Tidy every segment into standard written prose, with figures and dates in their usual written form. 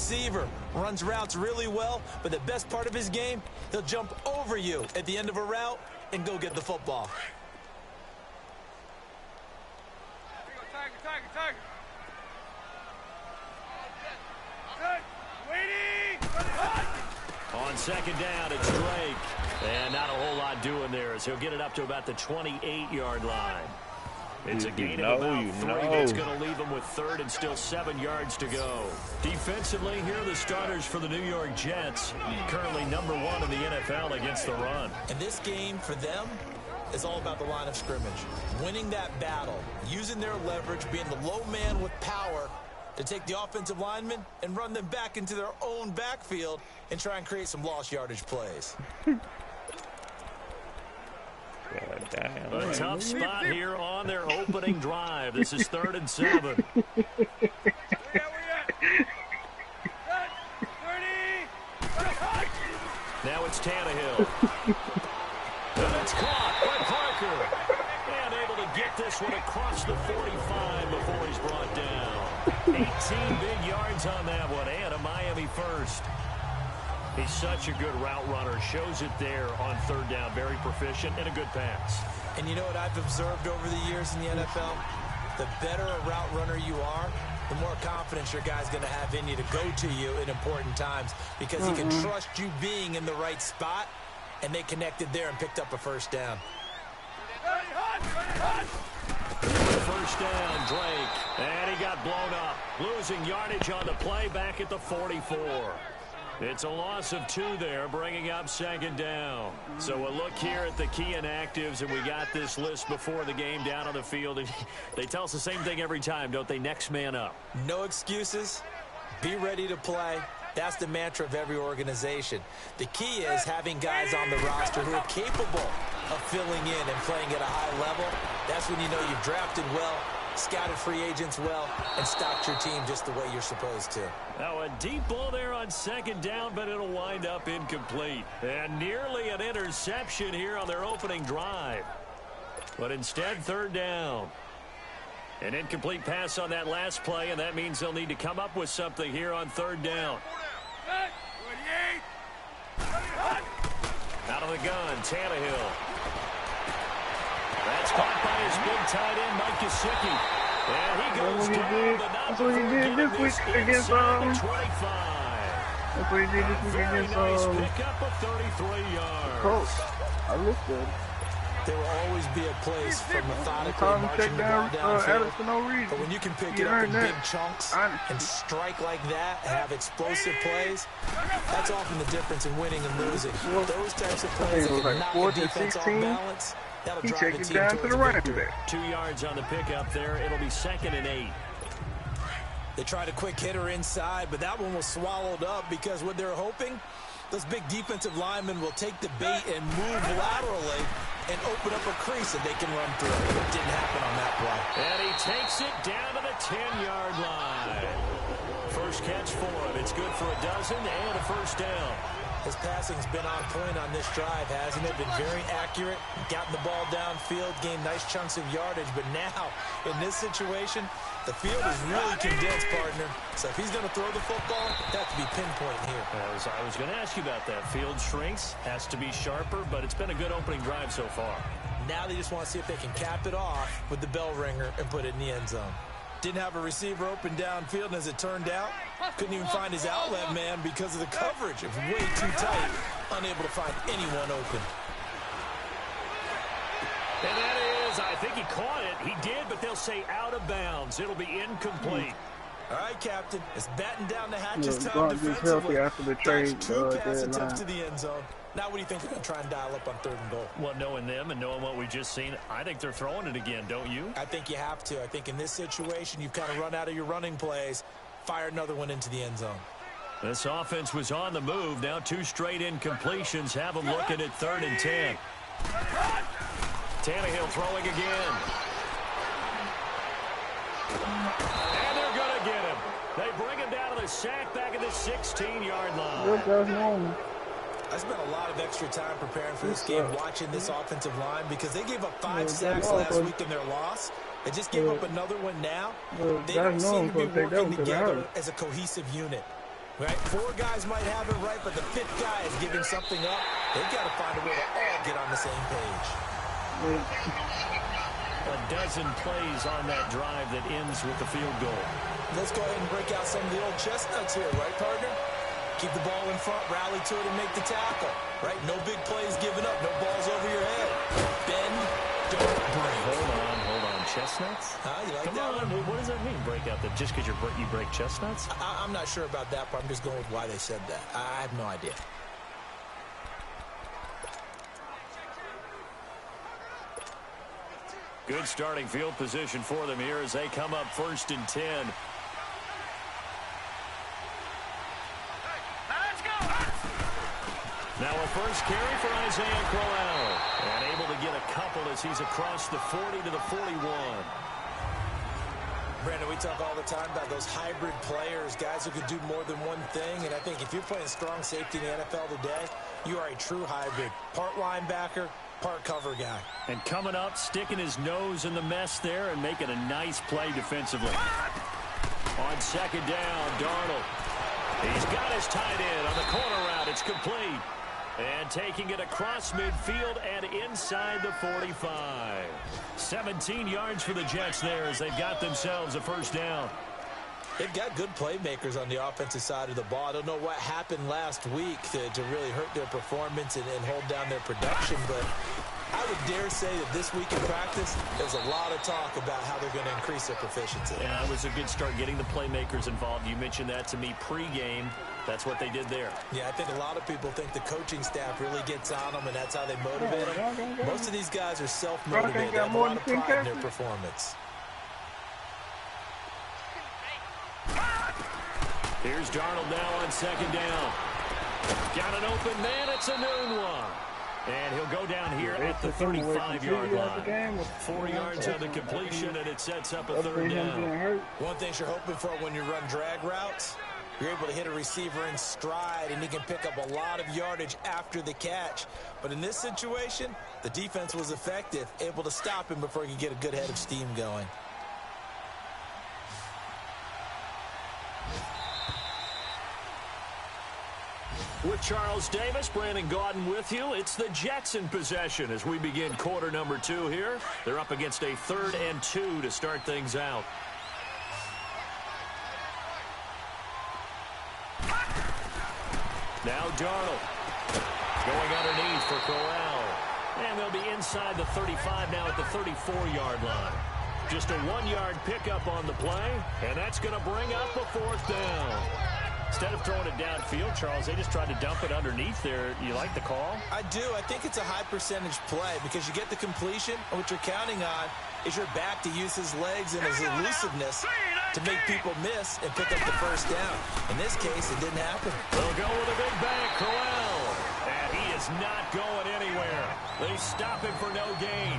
receiver. Runs routes really well, but the best part of his game, he'll jump over you at the end of a route and go get the football. On second down, it's Drake. And not a whole lot doing there as he'll get it up to about the 28-yard line. It's a gain of about 3 that's going to leave him with third and still 7 yards to go. Defensively, here are the starters for the New York Jets, currently #1 in the NFL against the run. And this game for them is all about the line of scrimmage. Winning that battle, using their leverage, being the low man with power to take the offensive linemen and run them back into their own backfield and try and create some lost yardage plays. A tough spot here on their opening drive. This is 3rd and 7. Now it's Tannehill. And it's caught by Parker. And able to get this one across the 45 before he's brought down. 18 big yards on that one, and a Miami first. He's such a good route runner. Shows it there on 3rd down. Very proficient and a good pass. And you know what I've observed over the years in the NFL? The better a route runner you are, the more confidence your guy's going to have in you to go to you in important times because he can trust you being in the right spot, and they connected there and picked up a first down. First down, Drake. And he got blown up. Losing yardage on the play back at the 44. It's a loss of 2 there, bringing up 2nd down. So a look here at the key inactives, and we got this list before the game down on the field. And they tell us the same thing every time, don't they? Next man up. No excuses. Be ready to play. That's the mantra of every organization. The key is having guys on the roster who are capable of filling in and playing at a high level. That's when you know you've drafted well, scouted free agents well, and stocked your team just the way you're supposed to. Now a deep ball there on 2nd down, but it'll wind up incomplete. And nearly an interception here on their opening drive. But instead, 3rd down. An incomplete pass on that last play, and that means they'll need to come up with something here on 3rd down. Out of the gun, Tannehill. That's caught by his big tight end, Mike Gesicki. And he goes down, but not before getting this inside the 25. That's what he did this week against Nice pick up of 33 yards. Colts. I looked good. There will always be a place for methodically marching the ball downfield. For no reason. But when you can pick it up in big chunks and strike like that and have explosive plays, that's often the difference in winning and losing. Those types of plays that can knock a defense off balance, that'll drive the team towards victory. 2 yards on the pickup there. It'll be 2nd and 8. They tried a quick hitter inside, but that one was swallowed up because what they're hoping, those big defensive linemen will take the bait and move laterally and open up a crease that they can run through. It didn't happen on that play. And he takes it down to the 10-yard line. First catch for him. It's good for a dozen and a first down. His passing's been on point on this drive, hasn't it? Been very accurate, gotten the ball downfield, gained nice chunks of yardage. But now, in this situation, the field is really condensed, partner. So if he's going to throw the football, that could be pinpoint here. I was going to ask you about that. Field shrinks, has to be sharper, but it's been a good opening drive so far. Now they just want to see if they can cap it off with the bell ringer and put it in the end zone. Didn't have a receiver open downfield, and as it turned out, couldn't even find his outlet man because of the coverage. It was way too tight, unable to find anyone open. And that is, I think he caught it. He did, but they'll say out of bounds. It'll be incomplete. All right, Captain. It's batting down the hatches time defensively. Healthy after the trade. Two pass attempts to the end zone. Now what do you think they're going to try and dial up on 3rd and goal? Well, knowing them and knowing what we just seen, I think they're throwing it again, don't you? I think you have to. I think in this situation, you've kind of run out of your running plays. Fire another one into the end zone. This offense was on the move. Now 2 straight incompletions have them looking at 3rd and 10. Tannehill throwing again. And they're going to get him. They bring him down to the sack back at the 16-yard line. I spent a lot of extra time preparing for this game, watching this offensive line, because they gave up 5 sacks last week in their loss. They just gave up another one now. They don't seem to be working together as a cohesive unit. Right? 4 guys might have it right, but the 5th guy is giving something up. They've got to find a way to all get on the same page. A dozen plays on that drive that ends with the field goal. Let's go ahead and break out some of the old chestnuts here, right, partner? Keep the ball in front, rally to it, and make the tackle. Right? No big plays given up, no balls over your head. Bend, don't break. Hold on. Chestnuts? You like Come that on, one? what does that mean, break out? That just because you break chestnuts? I'm not sure about that, but I'm just going with why they said that. I have no idea. Good starting field position for them here as they come up 1st and 10. Now a first carry for Isaiah Crowell. And able to get a couple as he's across the 40 to the 41. Brandon, we talk all the time about those hybrid players, guys who could do more than one thing. And I think if you're playing strong safety in the NFL today, you are a true hybrid. Part linebacker, part cover guy. And coming up, sticking his nose in the mess there and making a nice play defensively. On 2nd down, Darnold. He's got his tight end on the corner route. It's complete. And taking it across midfield and inside the 45. 17 yards for the Jets there as they've got themselves a first down. They've got good playmakers on the offensive side of the ball. I don't know what happened last week to really hurt their performance and hold down their production, but I would dare say that this week in practice, there's a lot of talk about how they're going to increase their proficiency. Yeah, it was a good start getting the playmakers involved. You mentioned that to me pregame. That's what they did there. Yeah, I think a lot of people think the coaching staff really gets on them, and that's how they motivate them. Most of these guys are self-motivated. They have a lot of pride in their performance. Here's Darnold now on 2nd down. Got an open man. It's a noon one. And he'll go down here at the 35-yard line. 4 yards on the completion, and it sets up a 3rd down. One thing you're hoping for when you run drag routes, you're able to hit a receiver in stride, and he can pick up a lot of yardage after the catch. But in this situation, the defense was effective, able to stop him before he could get a good head of steam going. With Charles Davis, Brandon Gaudin with you. It's the Jets in possession as we begin quarter number 2 here. They're up against a 3rd and 2 to start things out. Now Darnold going underneath for Corral. And they'll be inside the 35 now at the 34-yard line. Just a 1-yard pickup on the play, and that's going to bring up a 4th down. Instead of throwing it downfield, Charles, they just tried to dump it underneath there. You like the call? I do. I think it's a high-percentage play because you get the completion, and what you're counting on is your back to use his legs and his elusiveness to make people miss and pick up the first down. In this case, it didn't happen. They'll go with a big bang, Corral. And he is not going anywhere. They stop him for no gain.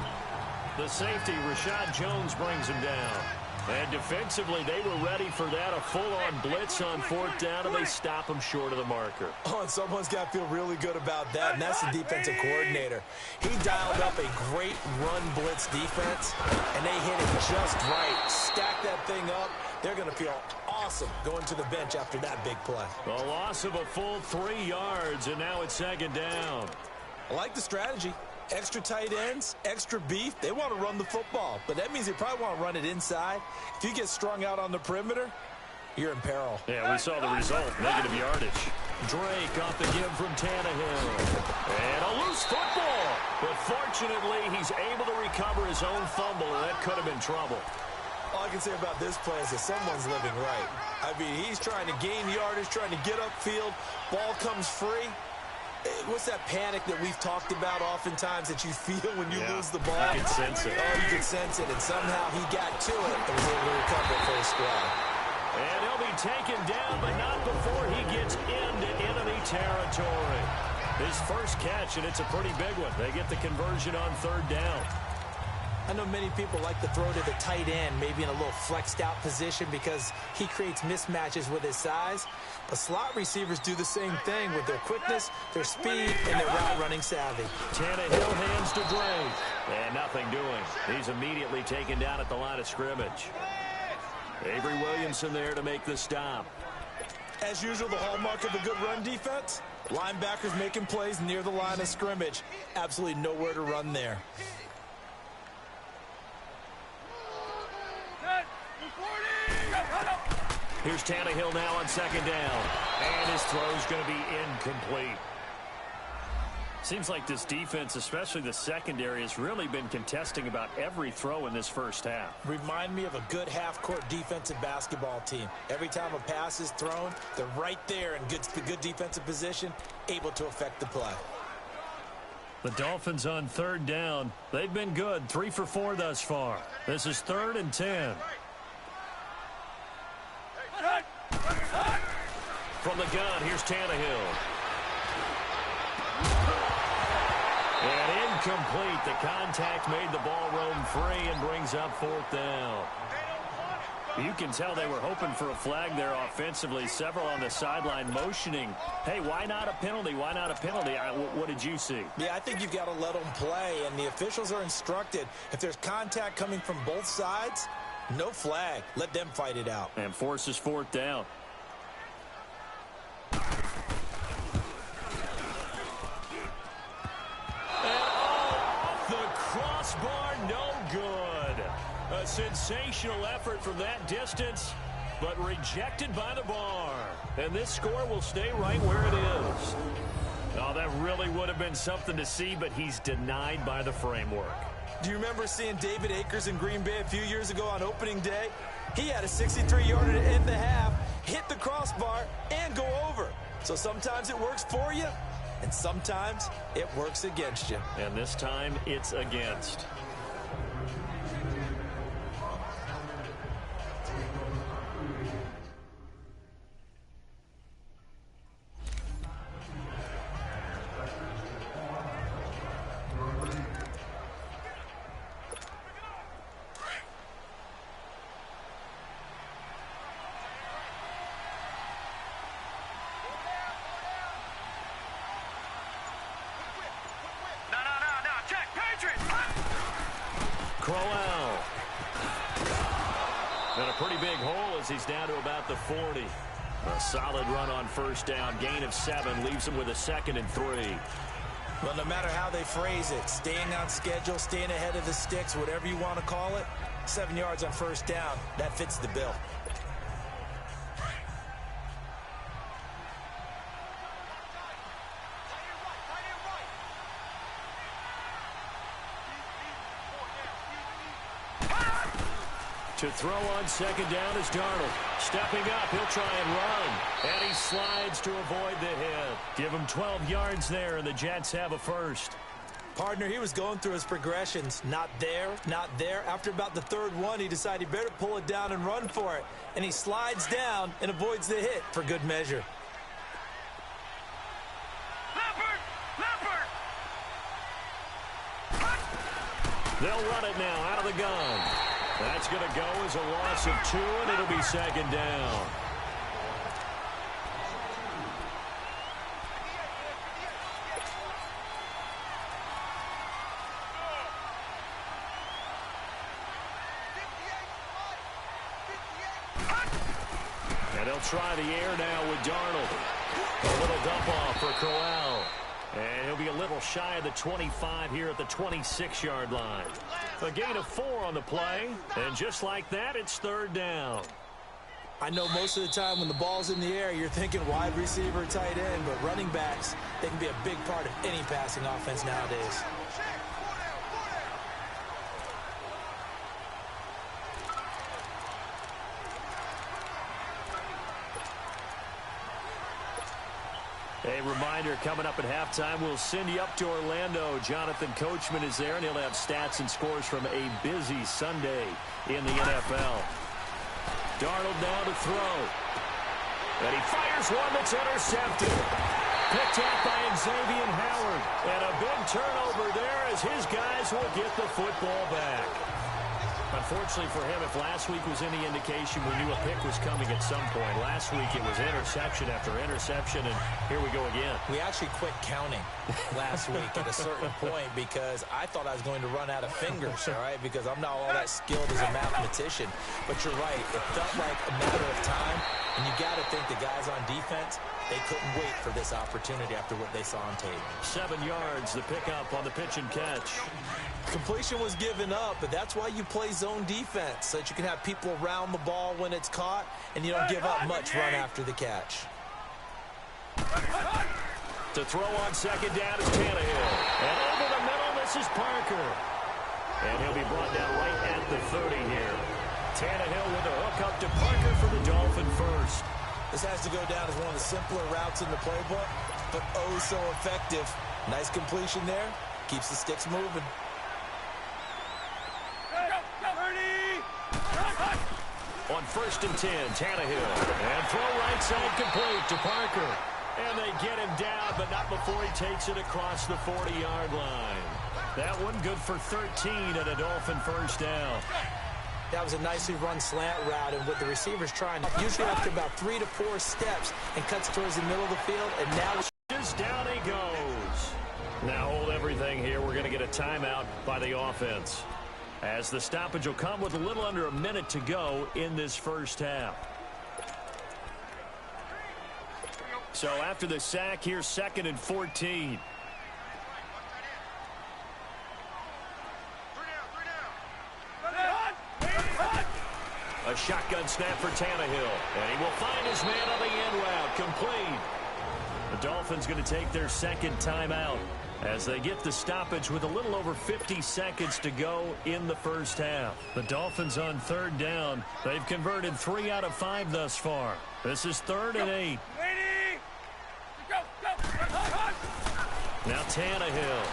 The safety, Rashad Jones, brings him down. And defensively, they were ready for that, a full-on blitz on 4th down, and they stop him short of the marker. Oh, and someone's got to feel really good about that, and that's the defensive coordinator. He dialed up a great run blitz defense, and they hit it just right. Stack that thing up. They're going to feel awesome going to the bench after that big play. A loss of a full 3 yards, and now it's 2nd down. I like the strategy. Extra tight ends, extra beef. They want to run the football, but that means they probably want to run it inside. If you get strung out on the perimeter, you're in peril. Yeah, we saw the result, negative yardage. Drake off the give from Tannehill. And a loose football. But fortunately, he's able to recover his own fumble, and that could have been trouble. All I can say about this play is that someone's living right. I mean, he's trying to gain yardage, trying to get upfield. Ball comes free. What's that panic that we've talked about oftentimes that you feel when you lose the ball? You can sense it. Oh, you can sense it. And somehow he got to it and was able to recover it for his squad. And he'll be taken down, but not before he gets into enemy territory. His first catch, and it's a pretty big one. They get the conversion on 3rd down. I know many people like to throw to the tight end, maybe in a little flexed out position because he creates mismatches with his size. But slot receivers do the same thing with their quickness, their speed, and their route running savvy. Tannehill hands to Drake. And nothing doing. He's immediately taken down at the line of scrimmage. Avery Williamson there to make the stop. As usual, the hallmark of a good run defense, linebackers making plays near the line of scrimmage. Absolutely nowhere to run there. Here's Tannehill now on second down. And his throw's going to be incomplete. Seems like this defense, especially the secondary, has really been contesting about every throw in this first half. Remind me of a good half-court defensive basketball team. Every time a pass is thrown, they're right there in good defensive position, able to affect the play. The Dolphins on third down. They've been good, 3 for 4 thus far. This is 3rd and 10. From the gun, here's Tannehill. And incomplete. The contact made the ball roam free and brings up 4th down. You can tell they were hoping for a flag there offensively. Several on the sideline motioning, hey, why not a penalty? Why not a penalty? What did you see? Yeah, I think you've got to let them play, and the officials are instructed. If there's contact coming from both sides, no flag. Let them fight it out. And forces 4th down. Crossbar, no good. A sensational effort from that distance, but rejected by the bar. And this score will stay right where it is. Oh, that really would have been something to see, but he's denied by the framework. Do you remember seeing David Akers in Green Bay a few years ago on opening day? He had a 63-yarder to end the half, hit the crossbar, and go over. So sometimes it works for you, and sometimes it works against you. And this time, it's against. Crowell. And a pretty big hole as he's down to about the 40. A solid run on first down. Gain of 7 leaves him with a 2nd and 3. Well, no matter how they phrase it, staying on schedule, staying ahead of the sticks, whatever you want to call it, 7 yards on first down, that fits the bill. To throw on second down is Darnold. Stepping up, he'll try and run. And he slides to avoid the hit. Give him 12 yards there, and the Jets have a first. Partner, he was going through his progressions. Not there, not there. After about the 3rd one, he decided he better pull it down and run for it. And he slides down and avoids the hit for good measure. They'll run it now out of the gun. That's going to go as a loss of 2, and it'll be second down. And they'll try the air now with Darnold. A little dump off for Crowell. And he'll be a little shy of the 25 here at the 26-yard line. A gain of 4 on the play, and just like that, it's 3rd down. I know most of the time when the ball's in the air, you're thinking wide receiver, tight end, but running backs, they can be a big part of any passing offense nowadays. A reminder, coming up at halftime, we'll send you up to Orlando. Jonathan Coachman is there, and he'll have stats and scores from a busy Sunday in the NFL. Darnold now to throw. And he fires one that's intercepted. Picked up by Xavier Howard. And a big turnover there as his guys will get the football back. Unfortunately for him, if last week was any indication, we knew a pick was coming at some point. Last week it was interception after interception, and here we go again. We actually quit counting last week at a certain point because I thought I was going to run out of fingers, all right, because I'm not all that skilled as a mathematician. But you're right. It felt like a matter of time, and you got to think the guys on defense, they couldn't wait for this opportunity after what they saw on tape. 7 yards, the pickup on the pitch and catch. Completion was given up, but that's why you play zone defense, so that you can have people around the ball when it's caught, and you don't give up much run after the catch. To throw on second down is Tannehill. And over the middle, this is Parker. And he'll be brought down right at the 30 here. Tannehill with a hook up to Parker for the Dolphin first. This has to go down as one of the simpler routes in the playbook, but oh so effective. Nice completion there. Keeps the sticks moving. On 1st and 10, Tannehill. And throw right side complete to Parker. And they get him down, but not before he takes it across the 40-yard line. That one good for 13 and a Dolphin first down. That was a nicely run slant route, and with the receivers trying, usually after about 3 to 4 steps, and cuts towards the middle of the field, and now just down he goes. Now hold everything here. We're going to get a timeout by the offense, as the stoppage will come with a little under a minute to go in this first half. So after the sack, here's 2nd and 14. A shotgun snap for Tannehill, and he will find his man on the end route, complete. The Dolphins going to take their 2nd timeout as they get the stoppage with a little over 50 seconds to go in the first half. The Dolphins on 3rd down. They've converted 3 out of 5 thus far. This is 3rd and 8. Now Tannehill.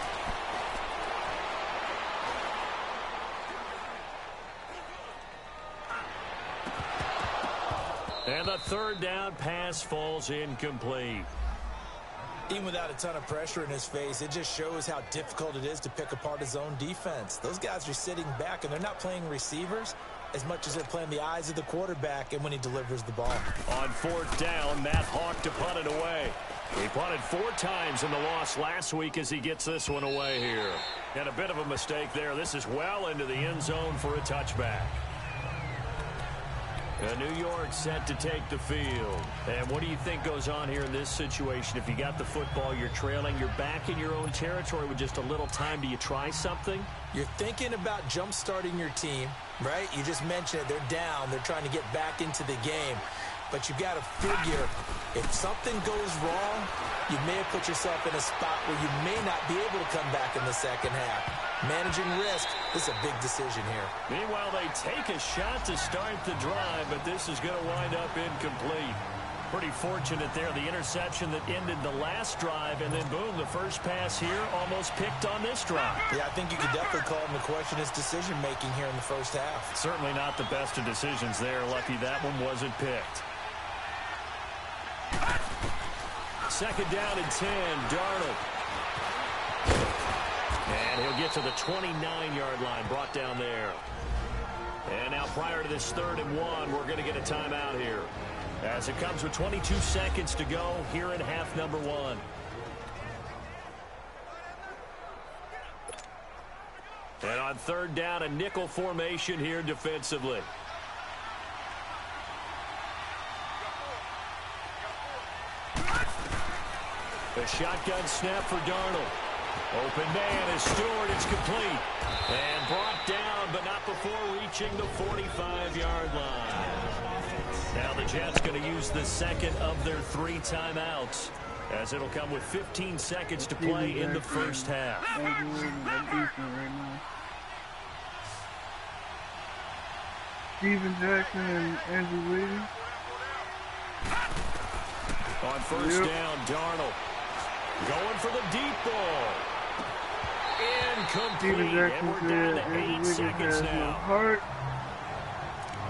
And the 3rd down pass falls incomplete. Even without a ton of pressure in his face, it just shows how difficult it is to pick apart his own defense. Those guys are sitting back, and they're not playing receivers as much as they're playing the eyes of the quarterback and when he delivers the ball. On 4th down, Matt Hawk to punt it away. He punted 4 times in the loss last week as he gets this one away here. And a bit of a mistake there. This is well into the end zone for a touchback. New York set to take the field. And what do you think goes on here in this situation? If you got the football, you're trailing, you're back in your own territory with just a little time. Do you try something? You're thinking about jump-starting your team, right? You just mentioned it. They're down. They're trying to get back into the game. But you've got to figure, if something goes wrong, you may have put yourself in a spot where you may not be able to come back in the second half. Managing risk, this is a big decision here. Meanwhile, they take a shot to start the drive, but this is going to wind up incomplete. Pretty fortunate there, the interception that ended the last drive, and then boom, the first pass here almost picked on this drive. Yeah, I think you could definitely call him to question his decision-making here in the first half. Certainly not the best of decisions there. Lucky that one wasn't picked. 2nd down and 10, Darnold. And he'll get to the 29-yard line, brought down there. And now prior to this 3rd and 1, we're going to get a timeout here, as it comes with 22 seconds to go here in half number 1. And on 3rd down, a nickel formation here defensively. A shotgun snap for Darnold. Open man is Stewart. It's complete. And brought down, but not before reaching the 45-yard line. Now the Jets going to use the 2nd of their 3 timeouts, as it'll come with 15 seconds to play in the first half. Steven Jackson and Andrew Williams. On 1st down, Darnold going for the deep ball. Incomplete. Steven Jackson And we're down said to 8 Andrew Wiggins seconds has no now. heart.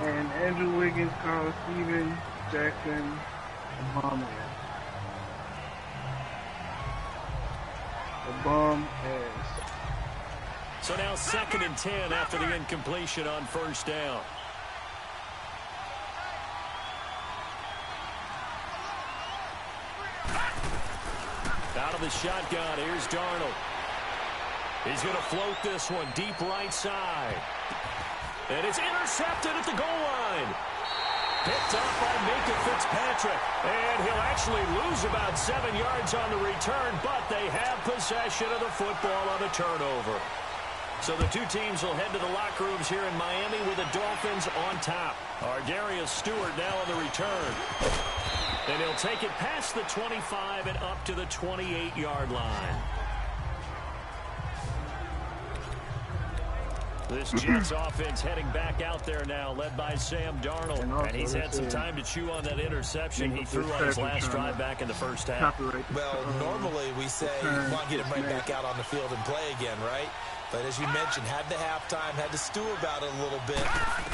And Andrew Wiggins called Steven Jackson a bum ass. A bum ass. So now 2nd and 10 after the incompletion on first down. Out of the shotgun, here's Darnold. He's going to float this one deep right side. And it's intercepted at the goal line. Picked up by Minka Fitzpatrick. And he'll actually lose about 7 yards on the return, but they have possession of the football on a turnover. So the two teams will head to the locker rooms here in Miami with the Dolphins on top. Darius Stewart now on the return. And he'll take it past the 25 and up to the 28-yard line. This Jets offense heading back out there now, led by Sam Darnold. And he's had some time to chew on that interception he threw on his last drive back in the first half. Well, normally we say, well, get him right back out on the field and play again, right? But as you mentioned, had the halftime, had to stew about it a little bit.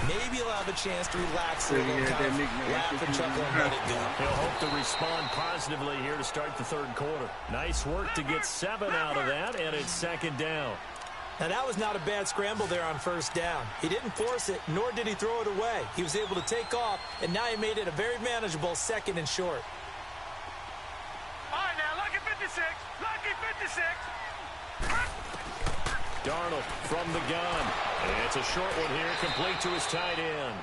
Maybe he'll have a chance to relax a little, kind of laugh and chuckle and let it go. He'll hope to respond positively here to start the third quarter. Nice work to get 7 out of that, and it's 2nd down. Now, that was not a bad scramble there on first down. He didn't force it, nor did he throw it away. He was able to take off, and now he made it a very manageable 2nd and short. All right, now, lucky 56. Lucky 56. Darnold from the gun. And it's a short one here, complete to his tight end.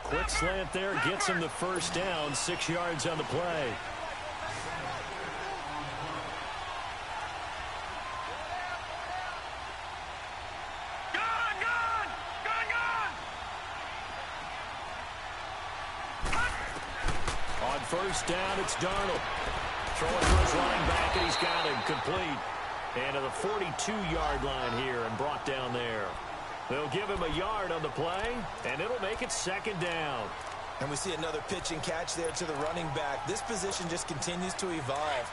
Quick slant there, gets him the first down, 6 yards on the play. On first down, it's Darnold. Throwing to his running back, and he's got him complete. And to the 42-yard line here and brought down there. They'll give him a yard on the play, and it'll make it 2nd down. And we see another pitch and catch there to the running back. This position just continues to evolve.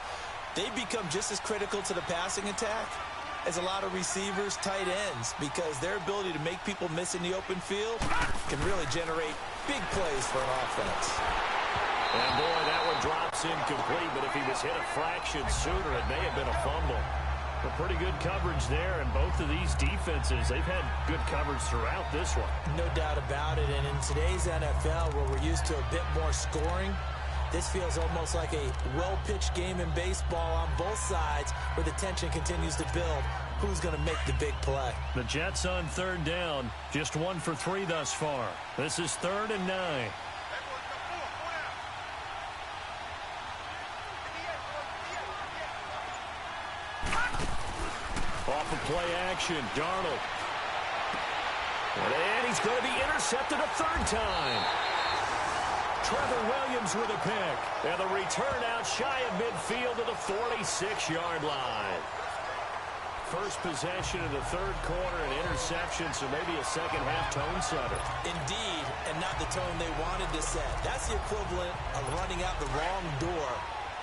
They become just as critical to the passing attack as a lot of receivers, tight ends, because their ability to make people miss in the open field can really generate big plays for an offense. And boy, that one drops incomplete, but if he was hit a fraction sooner, it may have been a fumble. But pretty good coverage there, and both of these defenses, they've had good coverage throughout this one. No doubt about it, and in today's NFL, where we're used to a bit more scoring, this feels almost like a well-pitched game in baseball on both sides, where the tension continues to build. Who's going to make the big play? The Jets on 3rd down, just 1 for 3 thus far. This is 3rd and 9. Off of play action, Darnold. And he's going to be intercepted a 3rd time. Trevor Williams with a pick. And the return out shy of midfield to the 46-yard line. First possession of the 3rd quarter, an interception, so maybe a second-half tone setter. Indeed, and not the tone they wanted to set. That's the equivalent of running out the wrong door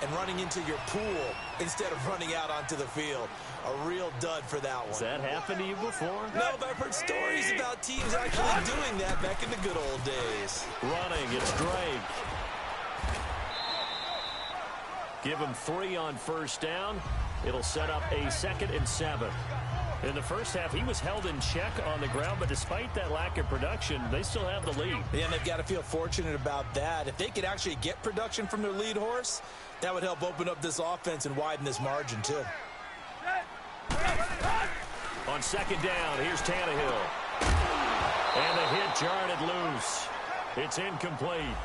and running into your pool instead of running out onto the field. A real dud for that one. Has that happened to you before? No, but I've heard stories about teams actually doing that back in the good old days. Running, it's Drake. Give him 3 on first down. It'll set up a 2nd and 7. In the first half, he was held in check on the ground, but despite that lack of production, they still have the lead. Yeah, and they've got to feel fortunate about that. If they could actually get production from their lead horse, that would help open up this offense and widen this margin, too. On 2nd down, here's Tannehill. And the hit jarred it loose. It's incomplete.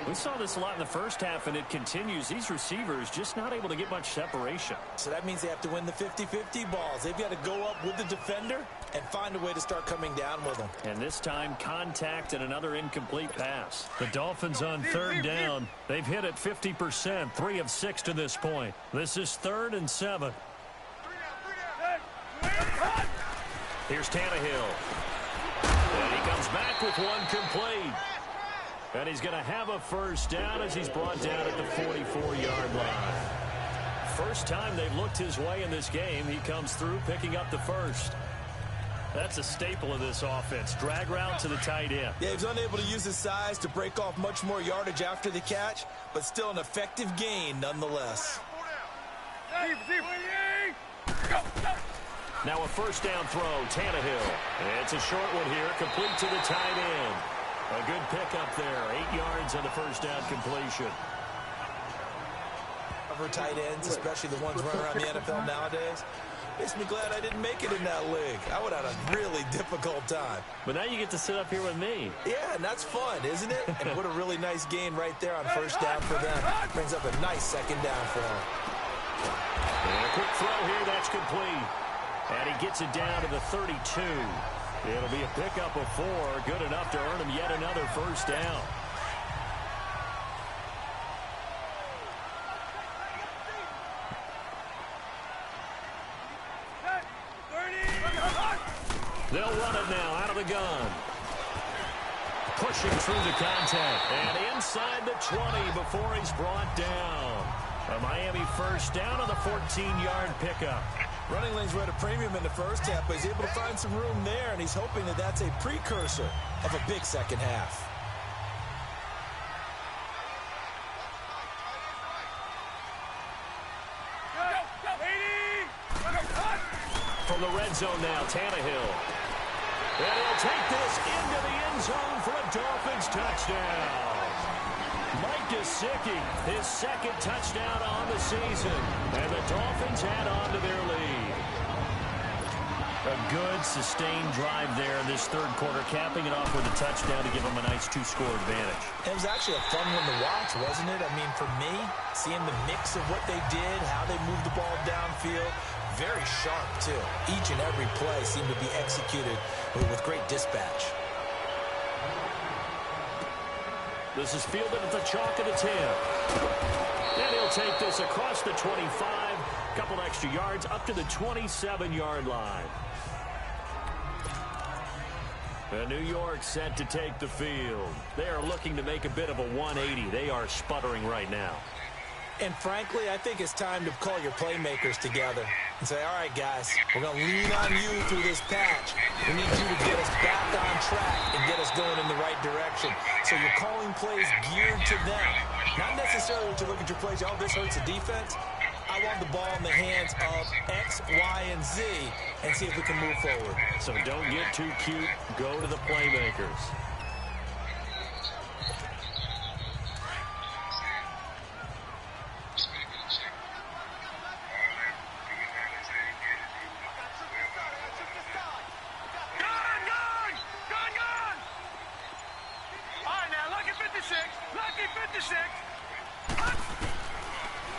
We saw this a lot in the first half, and it continues. These receivers just not able to get much separation. So that means they have to win the 50-50 balls. They've got to go up with the defender and find a way to start coming down with them. And this time, contact and another incomplete pass. The Dolphins on 3rd down. They've hit it 50%, 3 of 6 to this point. This is 3rd and 7. Here's Tannehill. And he comes back with one complete. And he's going to have a first down as he's brought down at the 44-yard line. First time they've looked his way in this game. He comes through picking up the first. That's a staple of this offense. Drag route to the tight end. Yeah, he was unable to use his size to break off much more yardage after the catch, but still an effective gain nonetheless. Now a first down throw, Tannehill. It's a short one here, complete to the tight end. A good pickup there, 8 yards on the first down completion. For tight ends, especially the ones running around the NFL nowadays, makes me glad I didn't make it in that league. I would have had a really difficult time. But now you get to sit up here with me. Yeah, and that's fun, isn't it? And what a really nice gain right there on first down for them. Brings up a nice second down for them. And a quick throw here, that's complete. And he gets it down to the 32. It'll be a pickup of 4, good enough to earn him yet another first down. They'll run it now out of the gun. Pushing through the contact. And inside the 20 before he's brought down. A Miami first down on the 14-yard pickup. Running lanes were at a premium in the first half, but he's able to find some room there, and he's hoping that that's a precursor of a big second half. From the red zone now, Tannehill. And he'll take this into the end zone for a Dolphins touchdown. Mike Gesicki, his second touchdown on the season. And the Dolphins add on to their lead. A good, sustained drive there in this third quarter, capping it off with a touchdown to give them a nice 2-score advantage. It was actually a fun one to watch, wasn't it? I mean, for me, seeing the mix of what they did, how they moved the ball downfield, very sharp, too. Each and every play seemed to be executed with great dispatch. This is fielded at the chalk of the 10. And he'll take this across the 25. A couple extra yards up to the 27-yard line. And New York set to take the field. They are looking to make a bit of a 180. They are sputtering right now. And frankly, I think it's time to call your playmakers together and say, all right, guys, we're going to lean on you through this patch. We need you to get us back on track and get us going in the right direction. So you're calling plays geared to them. Not necessarily to look at your plays, oh, this hurts the defense. I want the ball in the hands of X, Y, and Z and see if we can move forward. So don't get too cute. Go to the playmakers.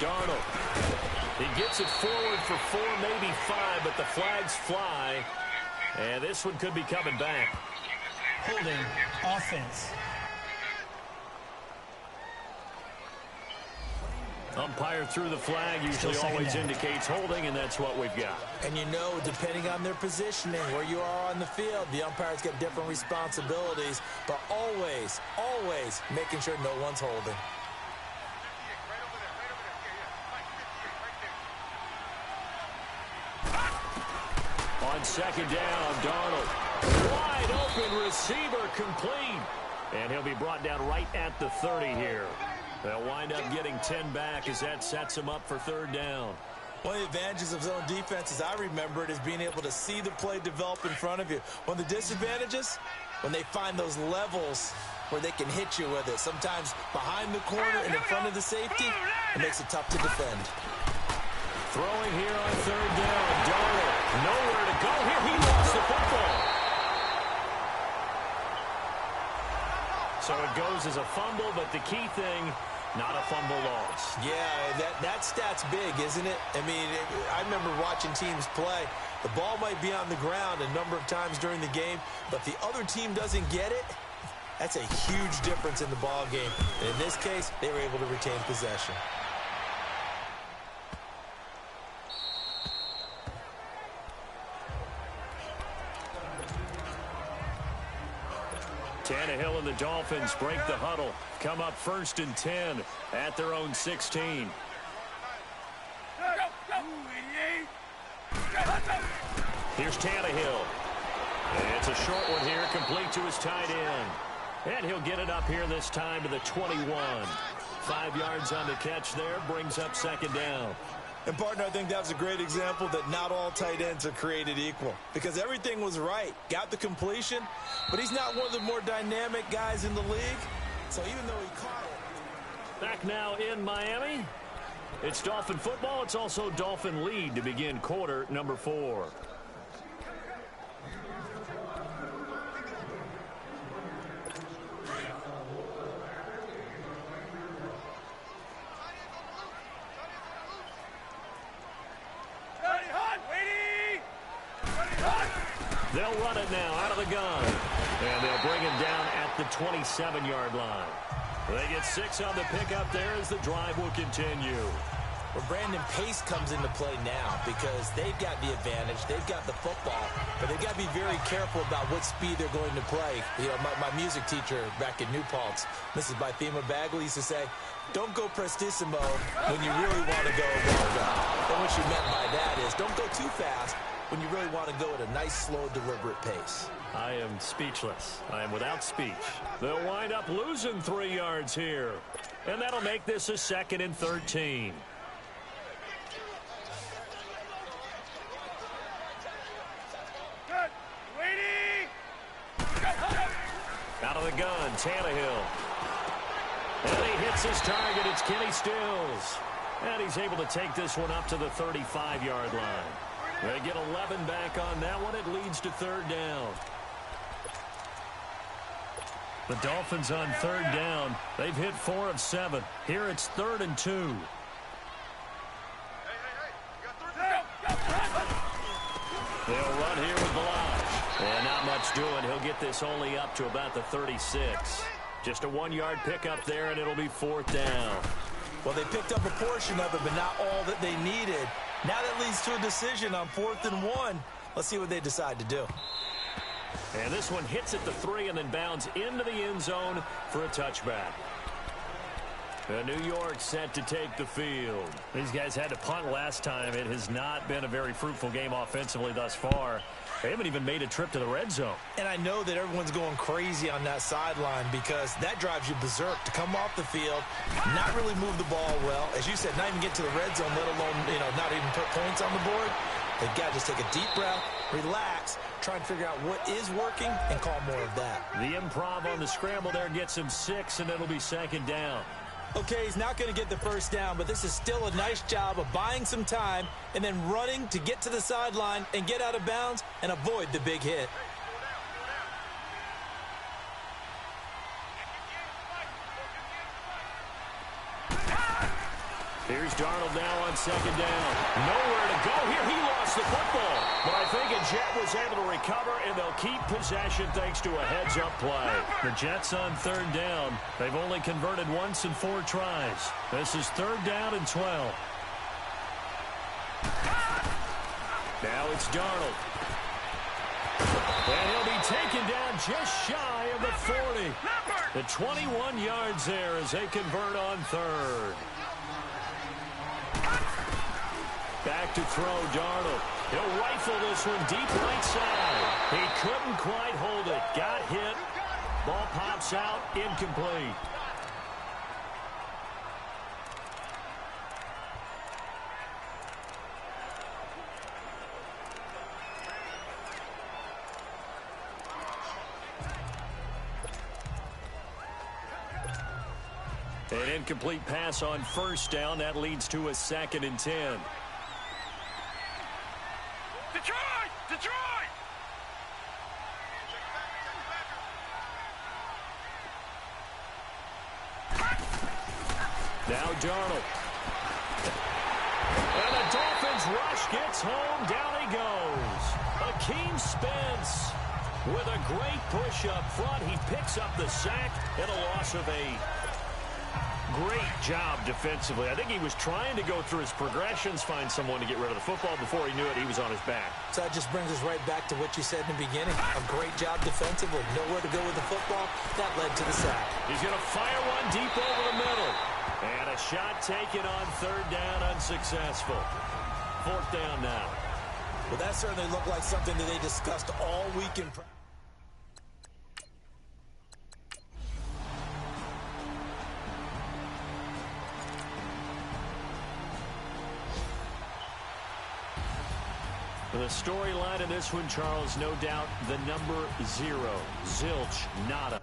Darnold. He gets it forward for 4, maybe 5, but the flags fly. And this one could be coming back. Holding offense. Umpire through the flag usually always indicates holding, and that's what we've got. And you know, depending on their positioning, where you are on the field, the umpires get different responsibilities, but always, always making sure no one's holding. On second down, Darnold. Wide open receiver, complete. And he'll be brought down right at the 30 here. They'll wind up getting 10 back as that sets him up for third down. One of the advantages of zone defense, as I remember it, is being able to see the play develop in front of you. One of the disadvantages, when they find those levels where they can hit you with it. Sometimes behind the corner and in front of the safety, it makes it tough to defend. Throwing here on third down, Darnold. Nowhere to go here. He lost the football. So it goes as a fumble, but the key thing, not a fumble loss. Yeah, that stat's big, isn't it? I mean, I remember watching teams play. The ball might be on the ground a number of times during the game, but if the other team doesn't get it, that's a huge difference in the ball game. And in this case, they were able to retain possession. Tannehill and the Dolphins break the huddle. Come up 1st and 10 at their own 16. Here's Tannehill. It's a short one here, complete to his tight end. And he'll get it up here this time to the 21. 5 yards on the catch there, brings up second down. And, partner, I think that was a great example that not all tight ends are created equal because everything was right. Got the completion, but he's not one of the more dynamic guys in the league. So even though he caught it. Back now in Miami. It's Dolphin football. It's also Dolphin lead to begin quarter number 4. They'll run it now out of the gun. And they'll bring him down at the 27-yard line. They get 6 on the pickup there as the drive will continue. Well, Brandon, pace comes into play now because they've got the advantage. They've got the football, but they've got to be very careful about what speed they're going to play. You know, my music teacher back in New Paltz, Mrs. Bythema Bagley, used to say, don't go prestissimo when you really want to go well. And what she meant by that is don't go too fast when you really want to go at a nice, slow, deliberate pace. I am speechless. I am without speech. They'll wind up losing 3 yards here. And that'll make this a 2nd and 13. Good. Waiting. Out of the gun, Tannehill. And he hits his target. It's Kenny Stills. And he's able to take this one up to the 35-yard line. They get 11 back on that one. It leads to 3rd down. The Dolphins on 3rd down. They've hit 4 of 7. Here it's 3rd and 2. They'll run here with Blanche. And not much doing. He'll get this only up to about the 36. Just a 1-yard pickup there, and it'll be 4th down. Well, they picked up a portion of it, but not all that they needed. Now that leads to a decision on 4th and 1. Let's see what they decide to do. And this one hits at the 3 and then bounds into the end zone for a touchback. New York set to take the field. These guys had to punt last time. It has not been a very fruitful game offensively thus far. They haven't even made a trip to the red zone. And I know that everyone's going crazy on that sideline because that drives you berserk to come off the field, not really move the ball well. As you said, not even get to the red zone, let alone, not even put points on the board. They've got to just take a deep breath, relax, try and figure out what is working and call more of that. The improv on the scramble there gets him 6, and it'll be 2nd down. Okay, he's not going to get the 1st down, but this is still a nice job of buying some time and then running to get to the sideline and get out of bounds and avoid the big hit. Here's Darnold now on 2nd down. Nowhere to go here. He lost the football. But I think a Jet was able to recover, and they'll keep possession thanks to a heads-up play. The Jets on 3rd down. They've only converted once in 4 tries. This is 3rd down and 12. Now it's Darnold. And he'll be taken down just shy of the 40. The 21 yards there as they convert on 3rd. Back to throw, Darnold. He'll rifle this one deep right side. He couldn't quite hold it. Got hit. Ball pops out. Incomplete. An incomplete pass on 1st down. That leads to a 2nd and 10. Detroit! Detroit! Now Darnold. And the Dolphins rush gets home. Down he goes. Akeem Spence with a great push up front. He picks up the sack and a loss of 8. Great job defensively. I think he was trying to go through his progressions, find someone to get rid of the football. Before he knew it, he was on his back. So that just brings us right back to what you said in the beginning. A great job defensively. Nowhere to go with the football. That led to the sack. He's going to fire one deep over the middle. And a shot taken on 3rd down, unsuccessful. 4th down now. Well, that certainly looked like something that they discussed all week in practice. The storyline in this one, Charles, no doubt the number 0. Zilch, nada.